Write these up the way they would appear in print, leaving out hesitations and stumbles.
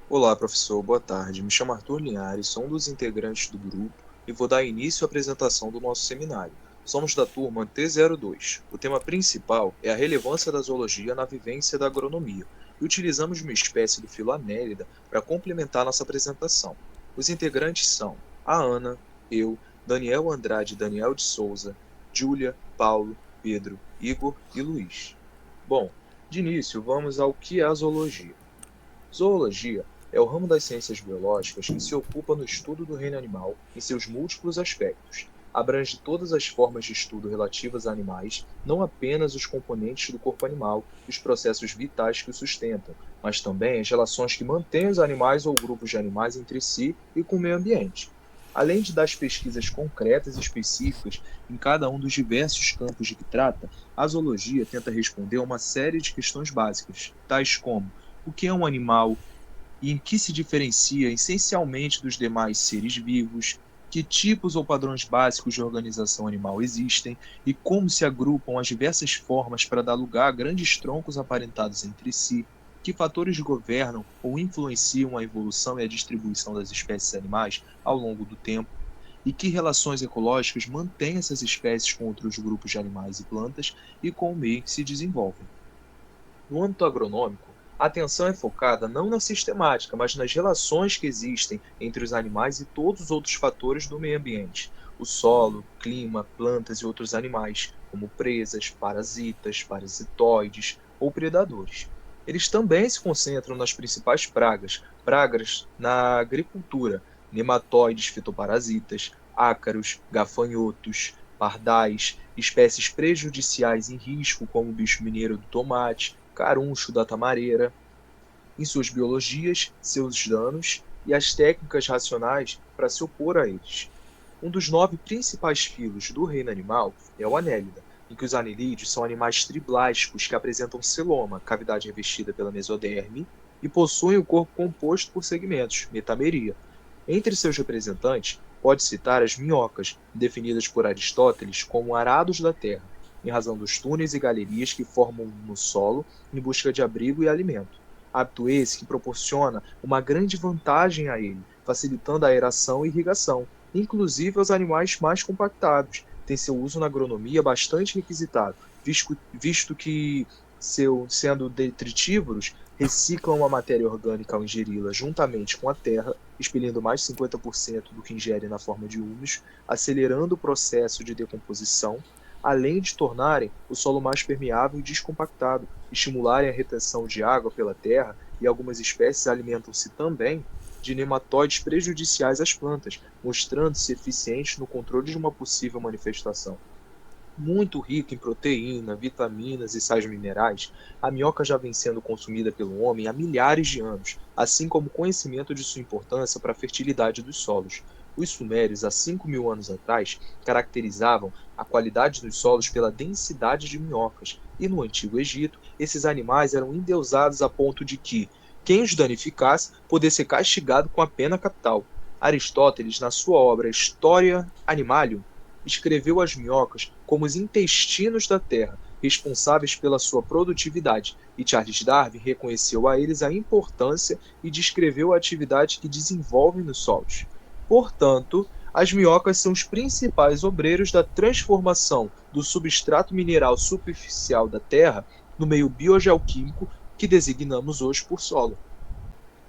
Olá, professor, boa tarde. Me chamo Arthur Linhares, sou um dos integrantes do grupo e vou dar início à apresentação do nosso seminário. Somos da turma T02. O tema principal é a relevância da zoologia na vivência da agronomia e utilizamos uma espécie do filo Anélida para complementar nossa apresentação. Os integrantes são a Ana, eu, Daniel Andrade e Daniel de Souza, Júlia, Paulo, Pedro, Igor e Luiz. Bom, de início, vamos ao que é a zoologia. Zoologia é o ramo das ciências biológicas que se ocupa no estudo do reino animal em seus múltiplos aspectos. Abrange todas as formas de estudo relativas a animais, não apenas os componentes do corpo animal e os processos vitais que o sustentam, mas também as relações que mantêm os animais ou grupos de animais entre si e com o meio ambiente. Além de das pesquisas concretas e específicas em cada um dos diversos campos de que trata, a zoologia tenta responder a uma série de questões básicas, tais como o que é um animal e em que se diferencia essencialmente dos demais seres vivos, que tipos ou padrões básicos de organização animal existem e como se agrupam as diversas formas para dar lugar a grandes troncos aparentados entre si, que fatores governam ou influenciam a evolução e a distribuição das espécies animais ao longo do tempo, e que relações ecológicas mantêm essas espécies com outros grupos de animais e plantas e com o meio em que se desenvolvem. No âmbito agronômico, a atenção é focada não na sistemática, mas nas relações que existem entre os animais e todos os outros fatores do meio ambiente: o solo, clima, plantas e outros animais, como presas, parasitas, parasitoides ou predadores. Eles também se concentram nas principais pragas na agricultura, nematóides fitoparasitas, ácaros, gafanhotos, pardais, espécies prejudiciais em risco, como o bicho mineiro do tomate, caruncho da tamareira, em suas biologias, seus danos e as técnicas racionais para se opor a eles. Um dos 9 principais filos do reino animal é o Anélida, em que os anelídeos são animais triblásticos que apresentam celoma, cavidade revestida pela mesoderme, e possuem o corpo composto por segmentos, metameria. Entre seus representantes, pode citar as minhocas, definidas por Aristóteles como arados da terra, em razão dos túneis e galerias que formam no solo em busca de abrigo e alimento. Hábito esse que proporciona uma grande vantagem a ele, facilitando a aeração e irrigação, inclusive aos animais mais compactados. Tem seu uso na agronomia bastante requisitado, visto que, sendo detritívoros, reciclam a matéria orgânica ao ingeri-la juntamente com a terra, expelindo mais de 50% do que ingere na forma de humus, acelerando o processo de decomposição, além de tornarem o solo mais permeável e descompactado, estimularem a retenção de água pela terra, e algumas espécies alimentam-se também de nematóides prejudiciais às plantas, mostrando-se eficientes no controle de uma possível manifestação. Muito rica em proteína, vitaminas e sais minerais, a minhoca já vem sendo consumida pelo homem há milhares de anos, assim como o conhecimento de sua importância para a fertilidade dos solos. Os sumérios, há 5.000 anos atrás, caracterizavam a qualidade dos solos pela densidade de minhocas, e no Antigo Egito, esses animais eram endeusados a ponto de que, quem os danificasse, poderia ser castigado com a pena capital. Aristóteles, na sua obra Historia Animalium, escreveu as minhocas como os intestinos da terra, responsáveis pela sua produtividade, e Charles Darwin reconheceu a eles a importância e descreveu a atividade que desenvolvem nos solos. Portanto, as minhocas são os principais obreiros da transformação do substrato mineral superficial da Terra no meio biogeoquímico que designamos hoje por solo.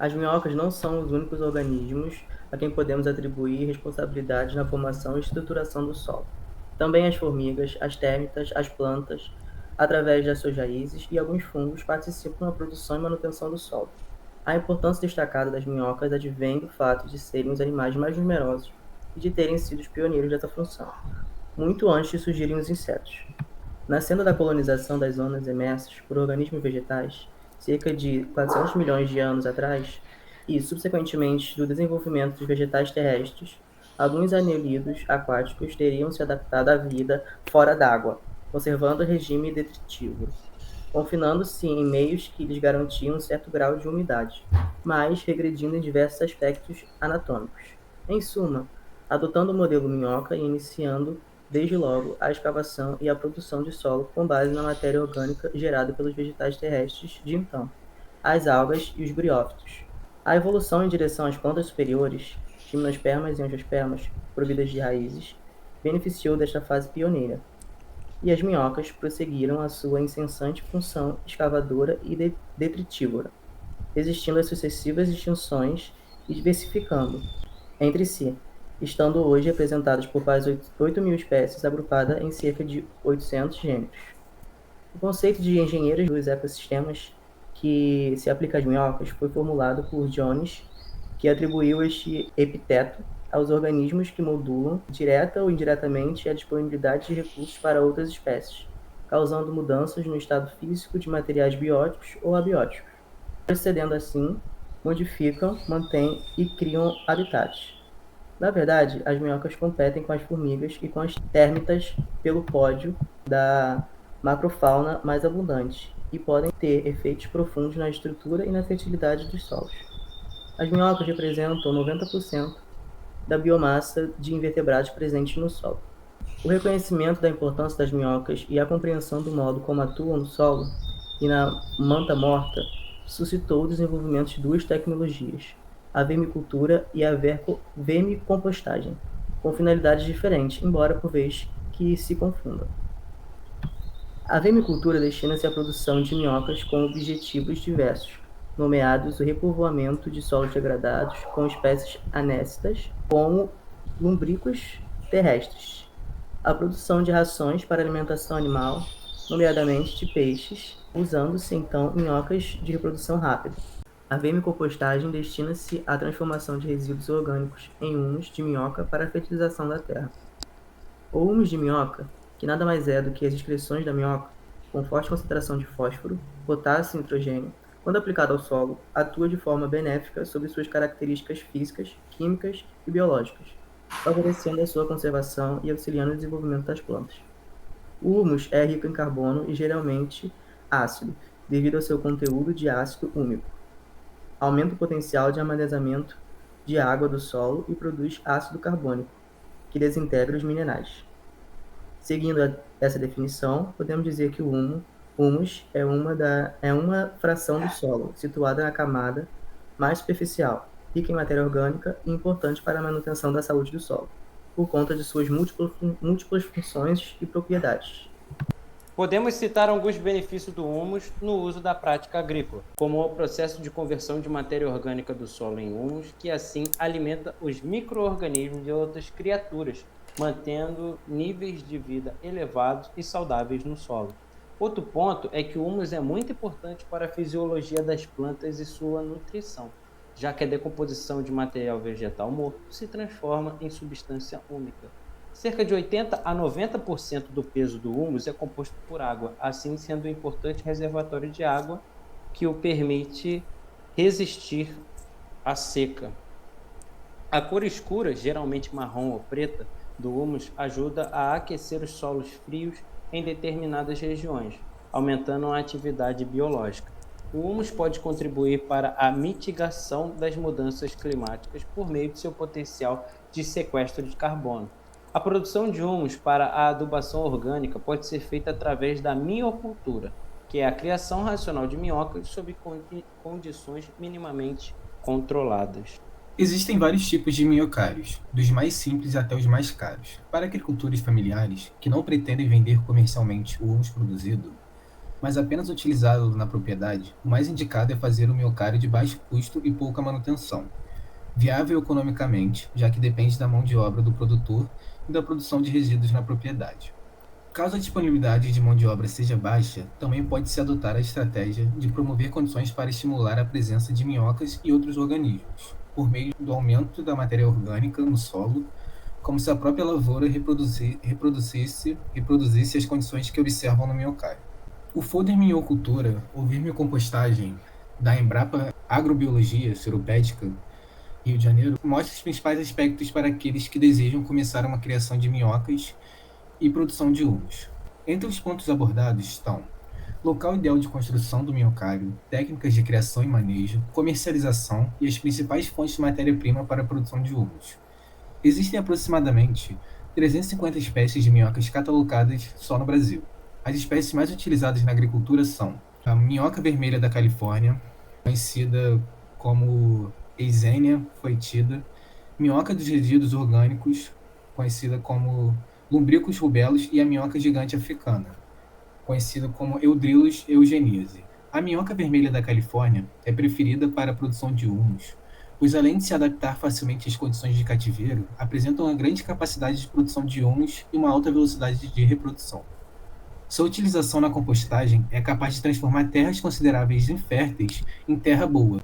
As minhocas não são os únicos organismos a quem podemos atribuir responsabilidades na formação e estruturação do solo. Também as formigas, as térmitas, as plantas, através das suas raízes, e alguns fungos participam na produção e manutenção do solo. A importância destacada das minhocas advém do fato de serem os animais mais numerosos e de terem sido os pioneiros dessa função, muito antes de surgirem os insetos. Nascendo da colonização das zonas emersas por organismos vegetais, cerca de 400 milhões de anos atrás, e, subsequentemente, do desenvolvimento dos vegetais terrestres, alguns anelídeos aquáticos teriam se adaptado à vida fora d'água, conservando o regime detritívoro, confinando-se em meios que lhes garantiam um certo grau de umidade, mas regredindo em diversos aspectos anatômicos. Em suma, adotando o modelo minhoca e iniciando, desde logo, a escavação e a produção de solo com base na matéria orgânica gerada pelos vegetais terrestres de então, as algas e os briófitos. A evolução em direção às plantas superiores, gimnospermas e angiospermas, providas de raízes, beneficiou desta fase pioneira, e as minhocas prosseguiram a sua incessante função escavadora e detritívora, resistindo às sucessivas extinções e diversificando entre si, estando hoje representadas por quase 8.000 espécies agrupadas em cerca de 800 gêneros. O conceito de engenheiros dos ecossistemas que se aplica às minhocas foi formulado por Jones, que atribuiu este epiteto aos organismos que modulam, direta ou indiretamente, a disponibilidade de recursos para outras espécies, causando mudanças no estado físico de materiais bióticos ou abióticos. Procedendo assim, modificam, mantêm e criam habitats. Na verdade, as minhocas competem com as formigas e com as térmitas pelo pódio da macrofauna mais abundante e podem ter efeitos profundos na estrutura e na fertilidade dos solos. As minhocas representam 90% da biomassa de invertebrados presentes no solo. O reconhecimento da importância das minhocas e a compreensão do modo como atuam no solo e na manta morta suscitou o desenvolvimento de duas tecnologias, a vermicultura e a vermicompostagem, com finalidades diferentes, embora por vez que se confundam. A vermicultura destina-se à produção de minhocas com objetivos diversos, nomeados o repovoamento de solos degradados com espécies anécitas, como lumbrículos terrestres, a produção de rações para alimentação animal, nomeadamente de peixes, usando-se então minhocas de reprodução rápida. A vermicompostagem destina-se à transformação de resíduos orgânicos em humus de minhoca para a fertilização da terra. O humus de minhoca, que nada mais é do que as excreções da minhoca, com forte concentração de fósforo, potássio e nitrogênio, quando aplicado ao solo, atua de forma benéfica sobre suas características físicas, químicas e biológicas, favorecendo a sua conservação e auxiliando o desenvolvimento das plantas. O humus é rico em carbono e geralmente ácido, devido ao seu conteúdo de ácido úmico. Aumenta o potencial de armazenamento de água do solo e produz ácido carbônico, que desintegra os minerais. Seguindo essa definição, podemos dizer que o humus é uma fração do solo, situada na camada mais superficial, rica em matéria orgânica e importante para a manutenção da saúde do solo, por conta de suas múltiplas funções e propriedades. Podemos citar alguns benefícios do humus no uso da prática agrícola, como o processo de conversão de matéria orgânica do solo em humus, que assim alimenta os micro-organismos e outras criaturas, mantendo níveis de vida elevados e saudáveis no solo. Outro ponto é que o humus é muito importante para a fisiologia das plantas e sua nutrição, já que a decomposição de material vegetal morto se transforma em substância úmica. Cerca de 80 a 90% do peso do humus é composto por água, assim sendo um importante reservatório de água que o permite resistir à seca. A cor escura, geralmente marrom ou preta, do humus ajuda a aquecer os solos frios em determinadas regiões, aumentando a atividade biológica. O humus pode contribuir para a mitigação das mudanças climáticas por meio de seu potencial de sequestro de carbono. A produção de humus para a adubação orgânica pode ser feita através da minhocultura, que é a criação racional de minhocas sob condições minimamente controladas. Existem vários tipos de minhocários, dos mais simples até os mais caros. Para agricultores familiares que não pretendem vender comercialmente o humus produzido, mas apenas utilizá-lo na propriedade, o mais indicado é fazer um minhocário de baixo custo e pouca manutenção, viável economicamente, já que depende da mão de obra do produtor e da produção de resíduos na propriedade. Caso a disponibilidade de mão de obra seja baixa, também pode-se adotar a estratégia de promover condições para estimular a presença de minhocas e outros organismos, por meio do aumento da matéria orgânica no solo, como se a própria lavoura reproduzisse as condições que observam no minhocário. O folder minhocultura, ou vermicompostagem, da Embrapa Agrobiologia Seropédica, Rio de Janeiro, mostra os principais aspectos para aqueles que desejam começar uma criação de minhocas e produção de humus. Entre os pontos abordados estão local ideal de construção do minhocário, técnicas de criação e manejo, comercialização e as principais fontes de matéria-prima para a produção de humus. Existem aproximadamente 350 espécies de minhocas catalogadas só no Brasil. As espécies mais utilizadas na agricultura são a minhoca vermelha da Califórnia, conhecida como Eisenia foetida, minhoca dos resíduos orgânicos, conhecida como Lumbricus rubellus, e a minhoca gigante africana, conhecida como Eudrilus eugeniese. A minhoca vermelha da Califórnia é preferida para a produção de humus, pois além de se adaptar facilmente às condições de cativeiro, apresentam uma grande capacidade de produção de humus e uma alta velocidade de reprodução. Sua utilização na compostagem é capaz de transformar terras consideráveis inférteis em terra boa,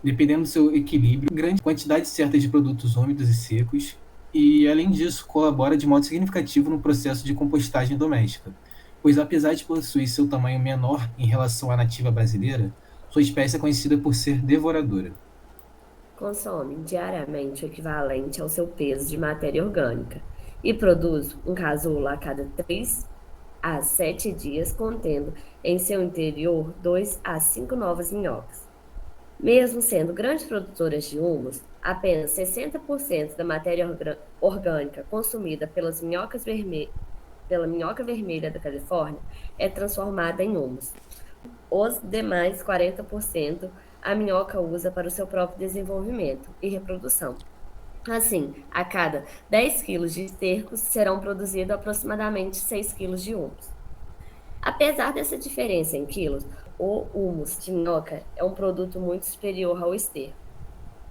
dependendo do seu equilíbrio, grande quantidade certa de produtos úmidos e secos, e, além disso, colabora de modo significativo no processo de compostagem doméstica, pois apesar de possuir seu tamanho menor em relação à nativa brasileira, sua espécie é conhecida por ser devoradora. Consome diariamente o equivalente ao seu peso de matéria orgânica e produz um casulo a cada 3 a 7 dias, contendo em seu interior 2 a 5 novas minhocas. Mesmo sendo grandes produtoras de humus, apenas 60% da matéria orgânica consumida pela minhoca vermelha da Califórnia é transformada em humus. Os demais 40% a minhoca usa para o seu próprio desenvolvimento e reprodução. Assim, a cada 10 quilos de esterco serão produzidos aproximadamente 6 quilos de humus. Apesar dessa diferença em quilos, o humus de minhoca é um produto muito superior ao esterco.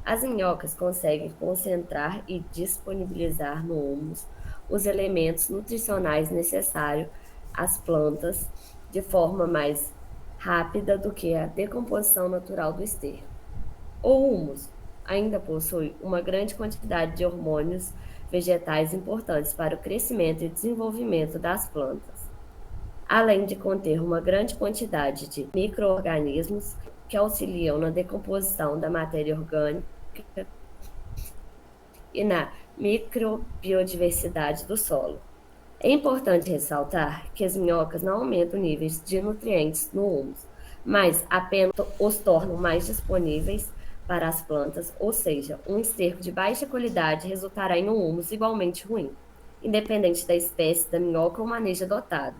As minhocas conseguem concentrar e disponibilizar no humus os elementos nutricionais necessários às plantas de forma mais rápida do que a decomposição natural do esterco. O humus ainda possui uma grande quantidade de hormônios vegetais importantes para o crescimento e desenvolvimento das plantas, além de conter uma grande quantidade de micro-organismos que auxiliam na decomposição da matéria orgânica e na microbiodiversidade do solo. É importante ressaltar que as minhocas não aumentam níveis de nutrientes no humus, mas apenas os tornam mais disponíveis para as plantas, ou seja, um esterco de baixa qualidade resultará em um humus igualmente ruim, independente da espécie da minhoca ou manejo adotado.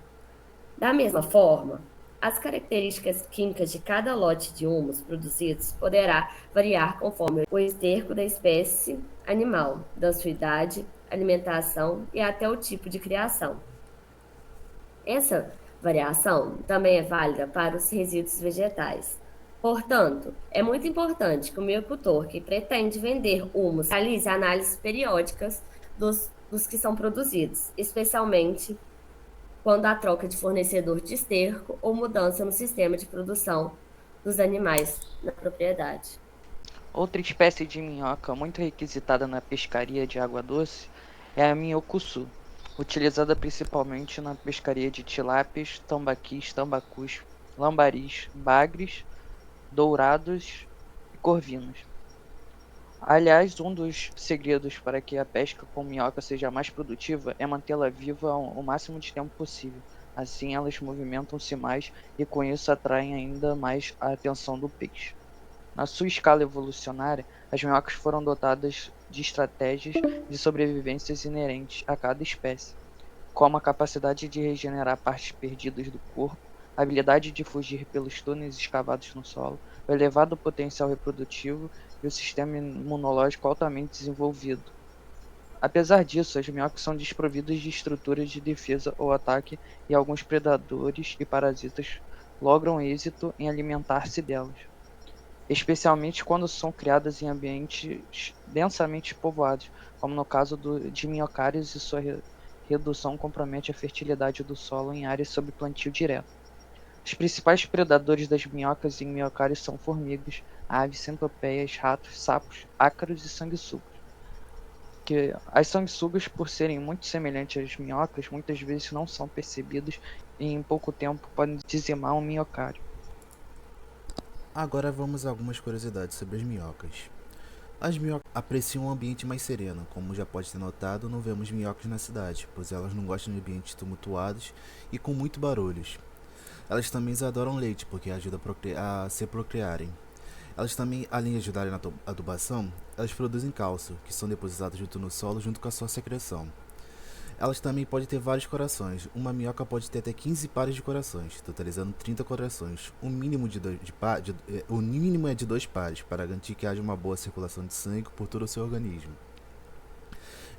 Da mesma forma, as características químicas de cada lote de humus produzidos poderá variar conforme o esterco da espécie animal, da sua idade, alimentação e até o tipo de criação. Essa variação também é válida para os resíduos vegetais. Portanto, é muito importante que o melhocultor que pretende vender humus realize análises periódicas dos que são produzidos, especialmente quando há troca de fornecedor de esterco ou mudança no sistema de produção dos animais na propriedade. Outra espécie de minhoca muito requisitada na pescaria de água doce é a minhocuçu, utilizada principalmente na pescaria de tilápias, tambaquis, tambacus, lambaris, bagres, dourados e corvinos. Aliás, um dos segredos para que a pesca com minhoca seja mais produtiva é mantê-la viva o máximo de tempo possível. Assim, elas movimentam-se mais e com isso atraem ainda mais a atenção do peixe. Na sua escala evolucionária, as minhocas foram dotadas de estratégias de sobrevivência inerentes a cada espécie, como a capacidade de regenerar partes perdidas do corpo, a habilidade de fugir pelos túneis escavados no solo, o elevado potencial reprodutivo e o sistema imunológico altamente desenvolvido. Apesar disso, as minhocas são desprovidas de estruturas de defesa ou ataque e alguns predadores e parasitas logram êxito em alimentar-se delas, especialmente quando são criadas em ambientes densamente povoados, como no caso de minhocários, e sua redução compromete a fertilidade do solo em áreas sob plantio direto. Os principais predadores das minhocas em minhocários são formigas, aves, centopeias, ratos, sapos, ácaros e sanguessugas. As sanguessugas, por serem muito semelhantes às minhocas, muitas vezes não são percebidas e em pouco tempo podem dizimar um minhocário. Agora vamos a algumas curiosidades sobre as minhocas. As minhocas apreciam um ambiente mais sereno. Como já pode ter notado, não vemos minhocas na cidade, pois elas não gostam de ambientes tumultuados e com muito barulhos. Elas também adoram leite, porque ajuda a se procriarem. Elas também, além de ajudarem na adubação, elas produzem cálcio, que são depositados junto no solo junto com a sua secreção. Elas também podem ter vários corações. Uma minhoca pode ter até 15 pares de corações, totalizando 30 corações. O mínimo é de 2 pares, para garantir que haja uma boa circulação de sangue por todo o seu organismo.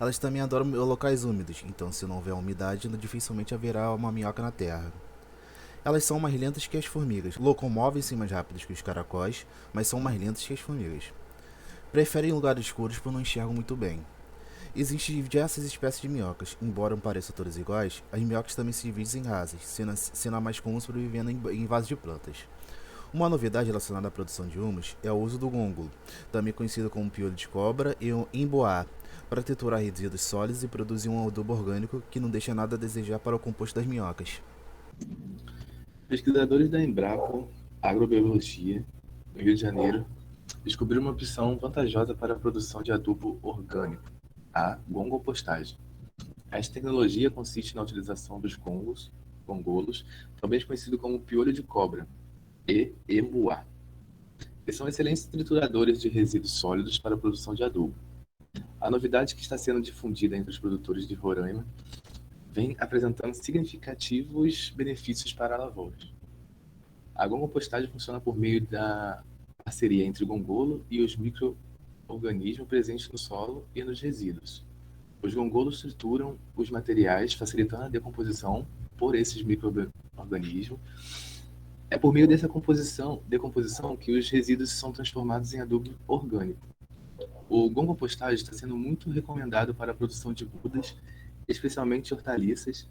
Elas também adoram locais úmidos, então se não houver umidade, dificilmente haverá uma minhoca na terra. Elas são mais lentas que as formigas, locomovem-se mais rápidos que os caracóis, mas são mais lentas que as formigas. Preferem lugares escuros por não enxergam muito bem. Existem diversas espécies de minhocas. Embora pareçam todas iguais, as minhocas também se dividem em raças, sendo a mais comum sobrevivendo em vasos de plantas. Uma novidade relacionada à produção de humus é o uso do gôngulo, também conhecido como piolho de cobra, e o emboar, para triturar resíduos sólidos e produzir um adubo orgânico que não deixa nada a desejar para o composto das minhocas. Pesquisadores da Embrapa Agrobiologia, no Rio de Janeiro, descobriram uma opção vantajosa para a produção de adubo orgânico, a gongopostagem. Esta tecnologia consiste na utilização dos gongolos, também conhecido como piolho de cobra, e embuá. Eles são excelentes trituradores de resíduos sólidos para a produção de adubo. A novidade que está sendo difundida entre os produtores de Roraima vem apresentando significativos benefícios para lavouras. A gongopostagem funciona por meio da parceria entre o gongolo e os micro-organismos presentes no solo e nos resíduos. Os gongolos trituram os materiais, facilitando a decomposição por esses micro-organismos. É por meio dessa decomposição que os resíduos são transformados em adubo orgânico. O gongopostagem está sendo muito recomendado para a produção de mudas, especialmente hortaliças.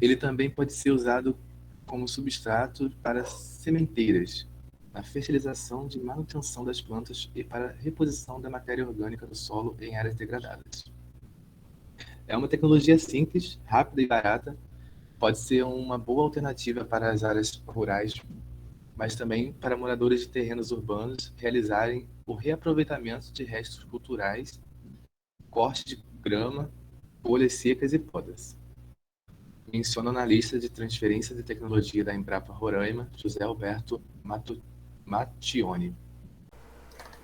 Ele também pode ser usado como substrato para sementeiras, na fertilização de manutenção das plantas e para reposição da matéria orgânica do solo em áreas degradadas. É uma tecnologia simples, rápida e barata, pode ser uma boa alternativa para as áreas rurais, mas também para moradores de terrenos urbanos realizarem o reaproveitamento de restos culturais, corte de grama, folhas secas e podas. Menciona na lista de transferência de tecnologia da Embrapa Roraima, José Alberto Mattioni.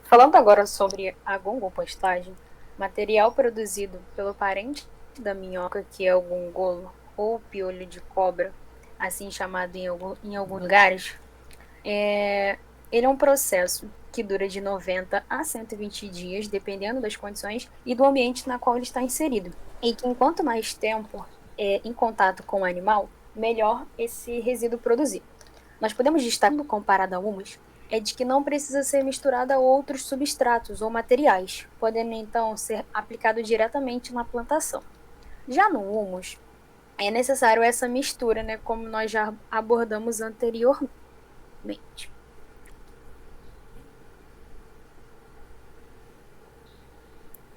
Falando agora sobre a gongopostagem, material produzido pelo parente da minhoca, que é o gongolo ou piolho de cobra, assim chamado em alguns lugares, ele é um processo que dura de 90 a 120 dias, dependendo das condições e do ambiente na qual ele está inserido. E que enquanto mais tempo em contato com o animal, melhor esse resíduo produzido. Nós podemos destacar, comparado a humus, é de que não precisa ser misturado a outros substratos ou materiais, podendo então ser aplicado diretamente na plantação. Já no humus, é necessário essa mistura, como nós já abordamos anteriormente.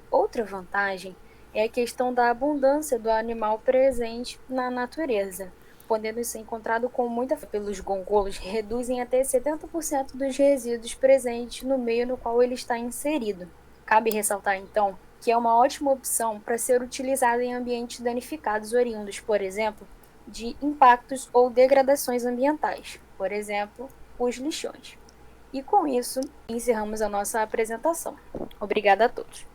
Outra vantagem é a questão da abundância do animal presente na natureza, podendo ser encontrado com muita pelos gongolos, reduzem até 70% dos resíduos presentes no meio no qual ele está inserido. Cabe ressaltar, então, que é uma ótima opção para ser utilizada em ambientes danificados oriundos, por exemplo, de impactos ou degradações ambientais, por exemplo, os lixões. E com isso, encerramos a nossa apresentação. Obrigada a todos.